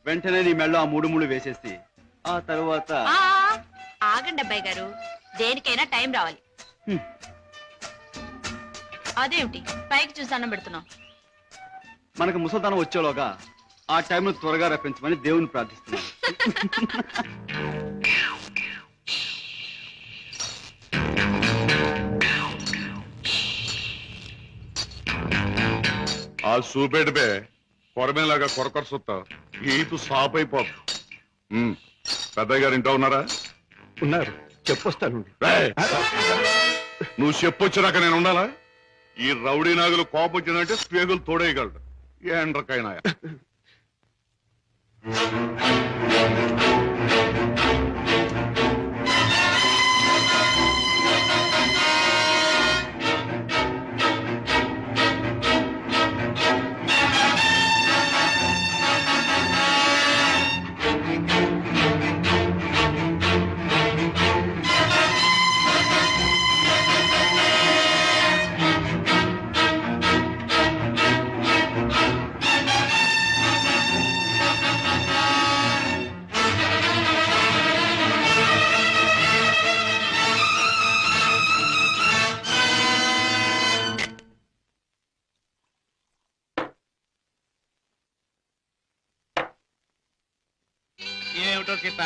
వెంటనే నీ మెళ్ళో ఆ 3 ముళ్ళు వేసేసి ఆ తరువాత ఆగండి అబ్బాయి గారు, దేనికైనా టైం రావాలి. అదేమిటి పైకి చూసి అన్నం పెడుతున్నాం? మనకు ముసల్దానం వచ్చేలోగా ఆ టైంను త్వరగా రప్పించమని దేవుని ప్రార్థిస్తున్నాను. ఆ సూపేటపే కొరమేలాగా కొరకొర సుత్తా ఈతు సాప్ అయిపోదు. పెద్దయ్య గారు ఇంట్లో ఉన్నారా? ఉన్నారు, చెప్పొస్తాను. నువ్వు చెప్పొచ్చినాక నేను ఉండాలా? ఈ రౌడీ నాగులు కోపం వచ్చిందంటే స్పేగులు తోడేయగలడు. ఏండ్రకైనా ఏమిటో సీత,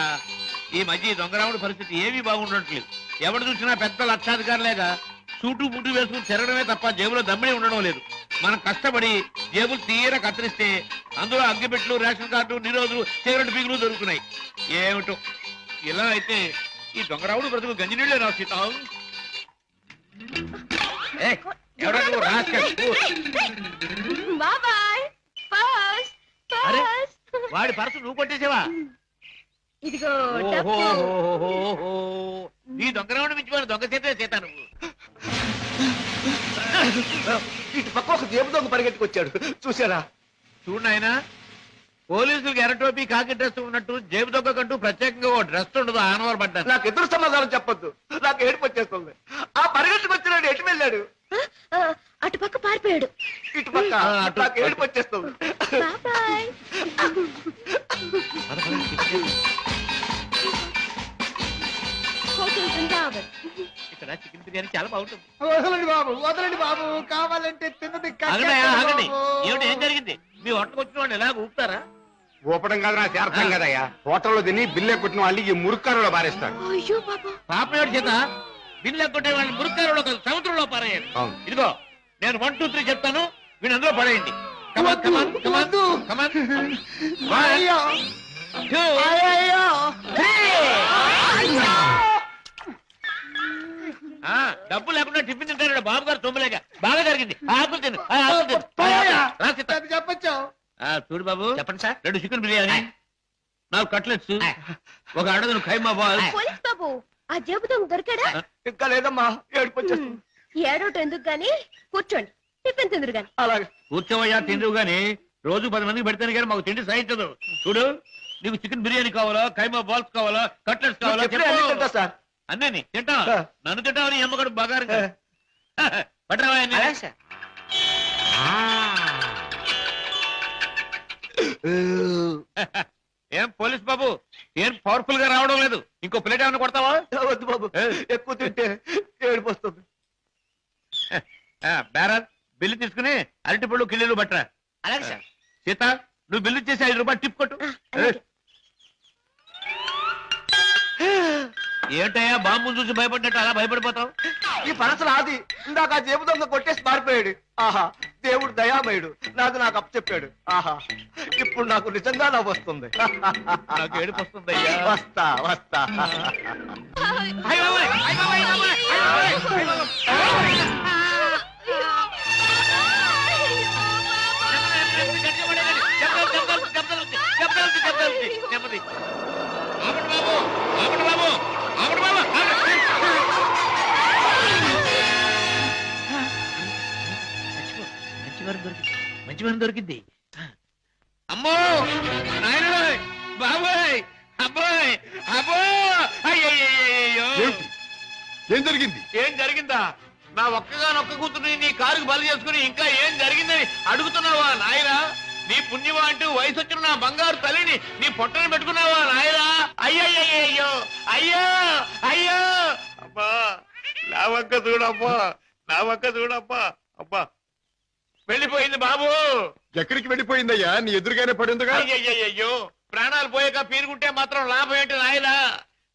ఈ మధ్య ఈ దొంగరాముడి పరిస్థితి ఏమీ బాగుండట్లేదు. ఎవడు చూసినా పెద్ద లక్షాధికారులేగా సూటు బూటు వేసుకుని తిరగడమే తప్ప జేబులో దమ్మిడి ఉండడం లేదు. మనం కష్టపడి జేబులు తీర కత్తిరిస్తే అందులో అగ్గిపెట్లు, రేషన్ కార్డు, నిరోధులు, సిగరెట్ పీగులు దొరుకుతున్నాయి. ఏమిటో ఇలా అయితే ఈ దొంగరాముడు బ్రతుకు గంజి నీళ్ళే రా సీత. వాడి పరసు నువ్వు కొట్టేసావా? ఇదిగో ఈ దొంగరాముడు మించిపోయిన దొంగ చేతే చేత నువ్వు. ఇటు పక్క ఒక జేబు దొంగ పరిగెట్టుకొచ్చాడు, చూసారా? చూడు నాయన, పోలీసులకు ఎర్రటోపీ కాకి డ్రెస్ ఉన్నట్టు జేబు దొంగకంటూ ప్రత్యేకంగా ఓ డ్రెస్ ఉండదు. ఆనవారు పడ్డారు. నాకు ఎదురు సమాధానం చెప్పొద్దు, నాకు ఏడుపు వచ్చేస్తుంది. ఆ పరిగెట్టుకొచ్చినాడు ఎటు వెళ్ళాడు? అటు పక్క పారిపోయాడు. ఇటు పక్క నాకు ఏడుపు వచ్చేస్తుంది. బాయ్. హోటల్ బృందావన్. ఇక్కడ చికెన్ బిర్యానీ చాలా బాగుంటుంది. వదలండి బాబు, వదలండి బాబు, కావాలంటే తిన్నది ఆగండి. ఏమిటి, ఏం జరిగింది? మీ హోటల్కి వచ్చిన వాళ్ళు ఎలా ఊపుతారా? ఊపడం కాదు, నాకు అర్థం కదయ్యా. హోటల్లో తిని బిల్లే కొట్టిన వాళ్ళు ఈ మురుక్కారులో పారేస్తారు. అయ్యో బాబా, పాపయోడి చేత బిల్లు కొట్టే వాళ్ళని మురుక్కారులో కాదు, సముద్రంలో పారేయాలి. అవును. ఇదిగో నేను 1 2 3 చెప్తాను, వీళ్ళు అందులో పడేయండి. Come on, come on, come on, come on. 1 2 డబ్బు లేకుండా టిఫిన్ తింటాడు బాబు గారు. తొమ్మిలేక బాగా జరిగింది. ఆకులు తిను, ఆకులు తిను. చెప్పచ్చు. చూడు బాబు, చెప్పండి సార్. 2 చికెన్ బిర్యానీ, 4 కట్లెట్స్, 1 అడగను ఖైమా బాల్. పోలీస్ బాబు, ఆ జేబు దొంగ దొరికాడా? ఇంకా లేదమ్మా, ఏడుపు వచ్చేస్తుంది. ఏడోటి ఎందుకు గాని కూర్చోండి, టిఫిన్ తిందురు గాని. అలాగే. కూర్చోవయ్యా తిందువు గాని రోజు 10 మందికి పెడతాను కానీ మాకు తిండి సహించదు. చూడు, నీకు చికెన్ బిర్యానీ కావాలా, కైమా బాల్స్ కావాలా, కట్లెట్స్ కావాలా చెప్పిన అన్ని తింటా సార్. అన్నీ తింటా. ఆ. నన్ను తింటావని ఎమ్మగడు బాగా ఆ. పట్టరావా అలాగే సార్. ఏం పోలీస్ బాబు, ఏం పవర్ఫుల్ గా రావడం లేదు. ఇంకో ప్లేట్ ఏమైనా కొడతావా? వద్దు బాబు, ఎక్కువ తింటే ఏడుపు వస్తుంది. బేరర్ బిల్లు తీసుకుని అరటిపళ్ళు కిళ్ళలు పట్టరా. అలాగే సార్. సీత, నువ్వు బిల్లు చేసి 5 రూపాయలు టిప్ కొట్టు. అలాగే. ఏంటయ్యా బాంబు చూసి భయపడ్డట్టు అలా భయపడిపోతావు? ఈ పనసలు ఆది ఇందాక ఆ జేబు దొంగ కొట్టేసి మారిపోయాడు. ఆహా, దేవుడు దయామయుడు, నాకు అప్పచెప్పాడు. ఆహా, ఇప్పుడు నాకు నిజంగా నవ్వు వస్తుంది. నాకు ఏడుపు వస్తుందయ్యా. వస్తా వస్తా. అయ్య బాబోయ్, అయ్య బాబోయ్, అయ్య బాబోయ్, అయ్య బాబోయ్, అయ్య బాబోయ్. నెమ్మది. ఆపండి బాబు, ఆపండి బాబు, ఆపండి బాబు, ఆపండి. మంచి వారం దొరికింది. అమ్మో నాయన, బాబోయ్, అబ్బాయ్, అబ్బో, అయ్యయ్యో. ఏమిటి? ఏం జరిగింది? ఏం జరిగిందా? నా ఒక్కగానొక్క కూతుర్ని నీ కారుకు బలి చేసుకుని ఇంకా ఏం జరిగిందని అడుగుతున్నావా నాయనా? నీ పుణ్యమా అంటూ వయసు వచ్చిన నా బంగారు తల్లిని నీ పొట్టను పెట్టుకున్నావా నాయనా? అయ్యయ్యో, అయ్యో, అయ్యో, అబ్బా, నా వంక చూడమ్మా, నా వంక చూడమ్మా. అబ్బా, వెళ్ళిపోయింది బాబు. ఎక్కడికి వెళ్ళిపోయిందయ్యా? నీ ఎదురుగానే పడిందిగా. అయ్యయ్యో, ప్రాణాలు పోయాక పీరుకుంటే మాత్రం లాభం ఏంటి నాయనా?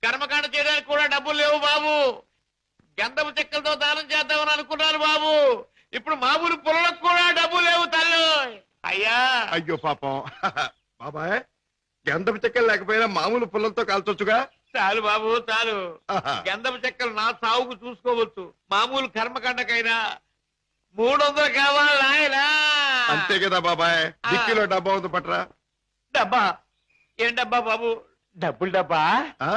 కర్మకాండ చేయడానికి కూడా డబ్బులు లేవు బాబు. గంధపు చెక్కలతో దానం చేద్దామని అనుకున్నాను బాబు. ఇప్పుడు మామూలు పుల్లలకు కూడా డబ్బు లేవు తల్లి. అయ్యా, అయ్యో పాపం. బాబాయ్, గంధపు చెక్కలు లేకపోయినా మామూలు పుల్లలతో కాల్చొచ్చుగా. చాలు బాబు, చాలు. ఆహా. గంధపు చెక్కలు నా సాగుకు చూసుకోవచ్చు. మామూలు కర్మకాండకైనా 300 కావాలి నాయనా. అంతే కదా బాబాయ్. డిక్కీలో డబ్బా ఉంది, పట్రా. డబ్బా? ఏం డబ్బా బాబు? డబ్బులు డబ్బా. ఆ,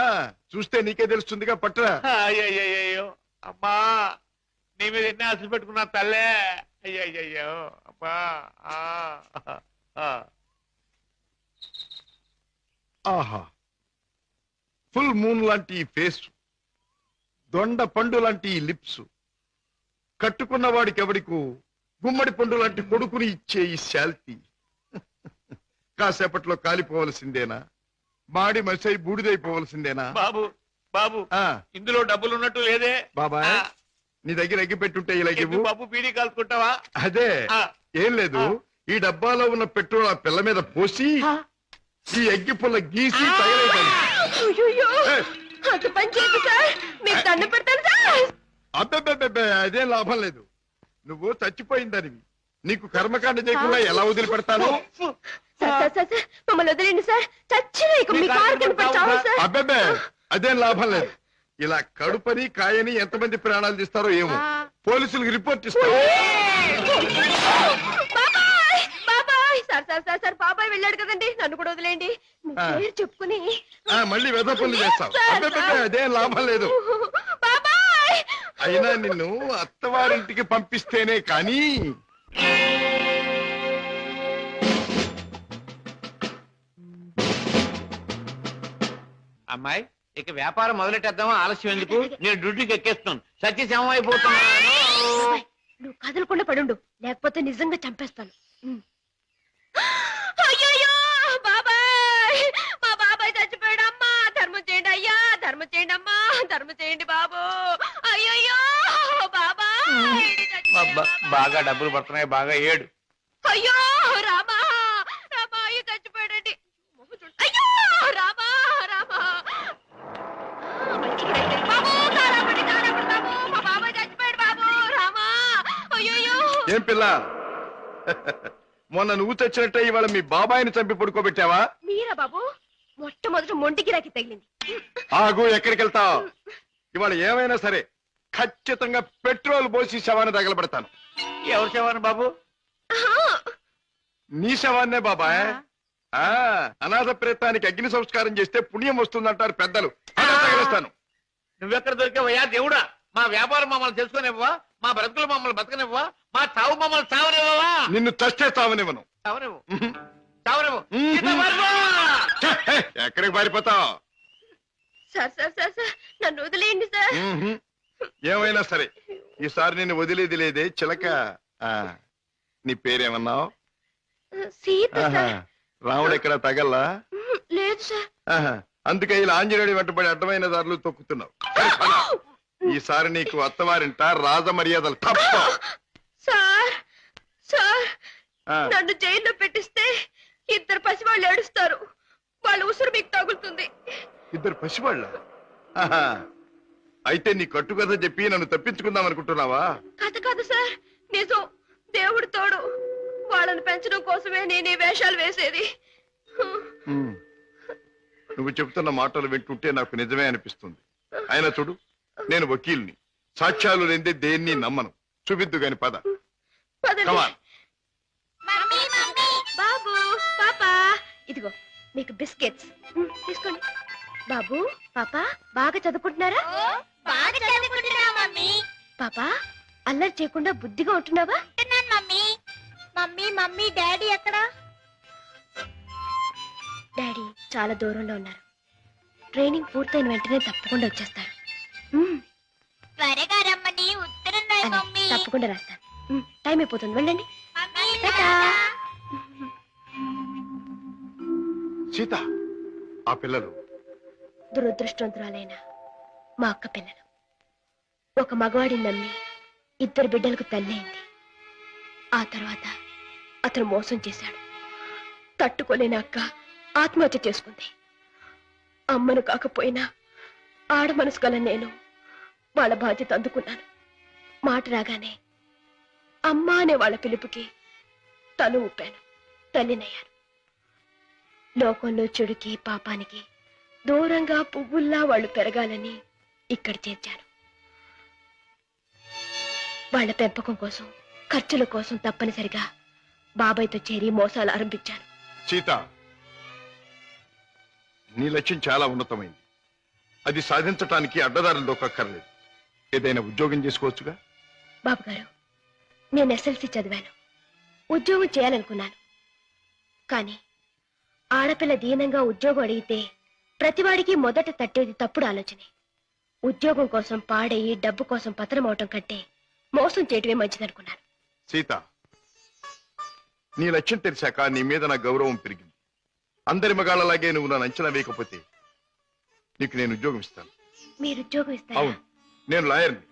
చూస్తే నీకే తెలుస్తుందిగా, పట్రా. అయ్యయ్యో, అమ్మా, నీ మీద ఎన్ని ఆశలు పెట్టుకున్నా తల్లే. అయ్యయ్యో, అమ్మా. ఆహా, ఫుల్ మూన్ లాంటి ఈ ఫేస్, దొండ పండు లాంటి ఈ లిప్స్, కట్టుకున్న వాడికి ఎవడికు గుమ్మడి పండు లాంటి కొడుకుని ఇచ్చే ఈ శాల్తీ కాసేపట్లో కాలిపోవలసిందేనా? మాడి మసై బూడిదైపోవలసిందేనా? బాబు, బాబు, ఆ, ఇందులో డబ్బులు ఉన్నట్టు లేదే. బాబాయ్, ఆ. నీ దగ్గర ఎగ్గి పెట్టుంటే ఇలాగే ఎందుకు బాబు బీడీ కాల్చుకుంటావా? అదే. ఆ. ఏం లేదు, ఈ డబ్బాలో ఉన్న పెట్రోల్ ఆ పిల్ల మీద పోసి ఈ ఎగ్గి పుల్ల గీసి తగలేదాన్ని. అయ్యయ్యో, అంత పని చేయదు సార్, మీకు దండ పెడతాను సార్. అబ్బే, అదేం లాభం లేదు. నువ్వు చచ్చిపోయిందానివి. నీకు కర్మకాండ చేయకుండా ఎలా వదిలిపెడతాను? సార్, మమ్మల్ని వదిలేండి సార్. చచ్చిన ఇక మీ కారు కనపడి చావు సార్. అబ్బే, అదేం లాభం లేదు. ఇలా కడుపని కాయని ఎంతమంది ప్రాణాలు తీస్తారో ఏమో. పోలీసులకు రిపోర్ట్ ఇస్తారు. బాబాయ్, బాబాయ్, సార్ బాబాయ్ వెళ్ళాడు కదండి, నన్ను కూడా వదిలేండి. మీ ఆ. పేరు చెప్పుకుని మళ్ళీ వెధ పనులు చేస్తావు. సార్, అబ్బే, సార్. అదేం లాభం లేదు. బాబాయ్, అయినా నిన్ను అత్తవారింటికి పంపిస్తేనే కానీ. అమ్మాయి, ఇక వ్యాపారం మొదలెట్టేద్దామా? ఆలస్యం ఎందుకు? నేను డ్యూటీకి ఎక్కేస్తున్నాను. సత్యశమం అయిపోతున్నాను. బాబాయ్, నువ్వు కదలకుండా పడుండు, లేకపోతే నిజంగా చంపేస్తాను. అయ్యయ్యో, బాబాయ్, మా బాబాయ్ చచ్చిపోయాడు. అమ్మా, ధర్మం చేయండి అయ్యా, ధర్మం చేయండి అమ్మా, ధర్మం చేయండి బాబు. అయ్యయ్యో, బాబాయ్ చచ్చిపోయాడు. బాగా డబ్బులు పడుతున్నాయి, బాగా ఏడు. అయ్యో రామా, రామా, అయ్యో చచ్చిపోయాడండి. అయ్యో రామా, రామా, బాబు, కారాపడి బాబు, మా బాబాయ్ చచ్చిపోయాడు బాబు, రామా. అయ్యో, ఏం పిల్ల, మొన్న నువ్వు తెచ్చినట్టే ఇవాళ మీ బాబాయిని చంపి పడుకోబెట్టావా? మీరా బాబు? మొట్టమొదటి మొండి గిరాకి తగిలింది. ఆగు, ఎక్కడికి వెళ్తావు? ఇవాళ ఏమైనా సరే ఖచ్చితంగా పెట్రోల్ పోసి శవాన్ని తగలబెడతాను. ఎవరు శవాను బాబు? నీ శవాన్నే బాబాయ్. ఆ, అనాథ ప్రేతానికి అగ్ని సంస్కారం చేస్తే పుణ్యం వస్తుందంటారు పెద్దలు. అలా తగలేస్తాను. నువ్వెక్కడ దొరికావయ్యా దేవుడా? మా వ్యాపారం మమ్మల్ని తెలుసుకునివ్వవా? మా బ్రతుకులు మమ్మల్ని బతకనివ్వవా? మా చావు మమ్మల్ని చావనివ్వవా? నిన్ను చస్తే తావనివ్వను. చావనివ్వు, చావనివ్వు. ఎక్కడికి పారిపోతావు? సార్ సార్ సార్ సార్ నన్ను వదిలేయండి సార్. ఏమైనా సరే ఈసారి నేను వదిలేది లేదే చిలక. నీ పేరేమన్నావు? సీత సార్. రాముడు ఎక్కడ తగల్లా? లేదు సార్. అందుకే ఇలా ఆంజనేయుడి వెంటబడి అడ్డమైన దారులు తొక్కుతున్నావు. ఈసారి నీకు అత్తవారింట రాజ మర్యాదలు తప్ప. సార్ సార్ నన్ను జైల్లో పెట్టిస్తే 2 పసివాళ్ళు ఏడుస్తారు. వాళ్ళ ఉసురు మీకు తగులుతుంది. 2 పసివాళ్ళ? అయితే నీ కట్టుకథ చెప్పి నన్ను తప్పించుకుందాం అనుకుంటున్నావా? కథ కాదు సార్, నిజం. దేవుడు తోడు. వాళ్ళని పెంచడం కోసమే నేను ఈ వేషాలు వేసేది. నువ్వు చెబుతున్న మాటలు వింటుంటే నాకు నిజమే అనిపిస్తుంది. అయినా చూడు, నేను వకీల్ని. సాక్ష్యాలు లేదే దేన్ని నమ్మను. చూపిద్దు గాని పద. పదండి. Come on. బాబు పాపా ఇదిగో మీకు బిస్కెట్స్ తీసుకోండి. బాబు పాపా బాగా చదువుకుంటున్నారా? పాపా అల్లరి చేయకుండా బుద్ధిగా ఉంటున్నావా? మమ్మీ డాడీ ఎక్కడా? డాడీ చాలా దూరంలో ఉన్నారు. ట్రైనింగ్ పూర్తయిన వెంటనే తప్పకుండా వచ్చేస్తారు. త్వరగా రమ్మని ఉత్తరం రాయి మమ్మీ. తప్పకుండా రాస్తాను. టైం అయిపోతుంది, వెళ్ళండి. సీత, ఆ పిల్లలు దురదృష్టవంతురాలైన మా అక్క పిల్లలు. ఒక మగవాడిని నమ్మి 2 బిడ్డలకు తల్లి అయింది. ఆ తర్వాత అతను మోసం చేశాడు. తట్టుకోలేని అక్క ఆత్మహత్య చేసుకుంది. అమ్మను కాకపోయినా ఆడ మనసు గల నేను వాళ్ళ బాధ్యత అందుకున్నాను. మాట రాగానే అమ్మా అనే వాళ్ళ పిలుపుకి తల ఊపాను. తల్లినయ్యాను. లోకంలో చెడుకి పాపానికి దూరంగా పువ్వుల్లా వాళ్ళు పెరగాలని ఇక్కడ చేర్చాను. వాళ్ళ పెంపకం కోసం, ఖర్చుల కోసం తప్పనిసరిగా బాబాయ్తో చేరి మోసాలు ఆరంభించాను. సీత, నీ లక్ష్యం చాలా ఉన్నతమైంది. అది సాధించటానికి అడ్డదారులు దొక్కక్కర్లేదు. ఏదైనా ఉద్యోగం చేసుకోవచ్చుగా? బాబు గారు, నేను SLC చదివాను. ఉద్యోగం చేయాలనుకున్నాను. కానీ ఆడపిల్ల దీనంగా ఉద్యోగం అడిగితే ప్రతివాడికి మొదట తట్టేది తప్పుడు ఆలోచనే. ఉద్యోగం కోసం పాడయి డబ్బు కోసం పతనమవటం కంటే మోసం చేయటమే మంచిదనుకున్నాను. సీత, నీ లక్ష్యం తెలిసాక నీ మీద నా గౌరవం పెరిగింది. అందరి మగాళ్ళలాగే నువ్వు నన్ను అంచనా వేయకపోతే నీకు నేను ఉద్యోగం ఇస్తాను. మీరు ఉద్యోగం ఇస్తారా? అవును, నేను లాయర్ని.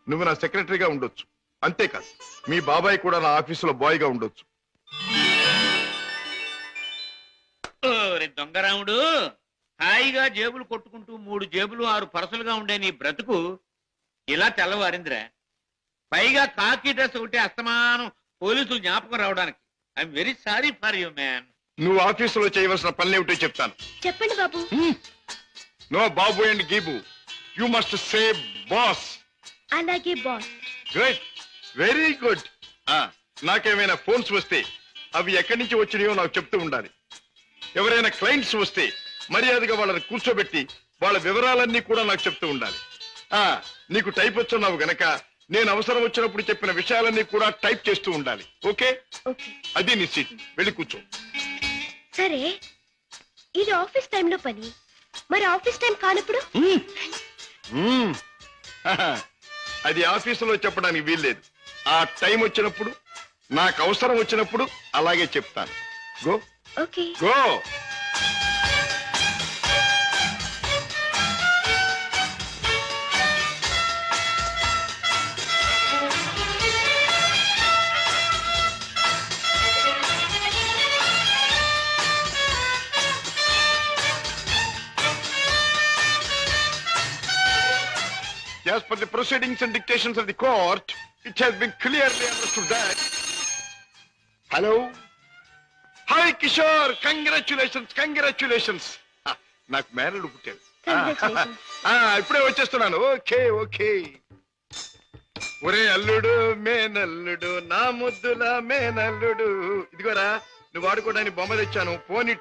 నువ్వు నా సెక్రటరీగా ఉండొచ్చు. అంతేకాదు, మీ బాబాయ్ కూడా నా ఆఫీసులో బాయ్గా ఉండొచ్చు. దొంగరాముడు, హాయిగా జేబులు కొట్టుకుంటూ 3 జేబులు 6 పరసలుగా ఉండే నీ బ్రతుకు ఇలా తెల్లవారిందిరా. పైగా కాకి డ్రెస్ ఒకటి అస్తమానం పోలీసులు జ్ఞాపకం రావడానికి. I'm very sorry for you man. నువ్వు ఆఫీసులో చేయవలసిన పనులేమిటో చెప్తాను. చెప్పండి బాబు. నో బాబు అండ్ గీబు. You must say boss. అలాగే బాస్. Good, very good. నాకేమైనా ఫోన్స్ వస్తే అవి ఎక్కడి నుంచి వచ్చినాయో నాకు చెప్తూ ఉండాలి. ఎవరైనా క్లయింట్స్ వస్తే మర్యాదగా వాళ్ళని కూర్చోబెట్టి వాళ్ళ వివరాలన్నీ కూడా నాకు చెప్తూ ఉండాలి. నీకు టైప్ వచ్చున్నావు గనక నేను అవసరం వచ్చినప్పుడు చెప్పిన విషయాలన్నీ కూడా టైప్ చేస్తూ ఉండాలి. ఓకే? అది నీ సీట్. వెళ్ళి కూర్చో. సరే, ఇది ఆఫీస్ టైంలో పని. మరి ఆఫీస్ టైం కానప్పుడు? అది ఆఫీసులో చెప్పడానికి వీల్లేదు. ఆ టైం వచ్చినప్పుడు, నాకు అవసరం వచ్చినప్పుడు అలాగే చెప్తాను. Go. Okay. Go. As per the proceedings and dictations of the court, it has been clearly understood that... Hello? Hi, Kishore! Congratulations, congratulations! నాకు మేనల్లుడు పుట్టాడు. ఇప్పుడే వచ్చేస్తున్నాను. Okay okay. ఒరే అల్లుడు, మేనల్లుడు, నా ముద్దుల మేనల్లుడు. ఇదిగోరా, నువ్వు ఆడుకోవడానికి బొమ్మ తెచ్చాను. పోనీ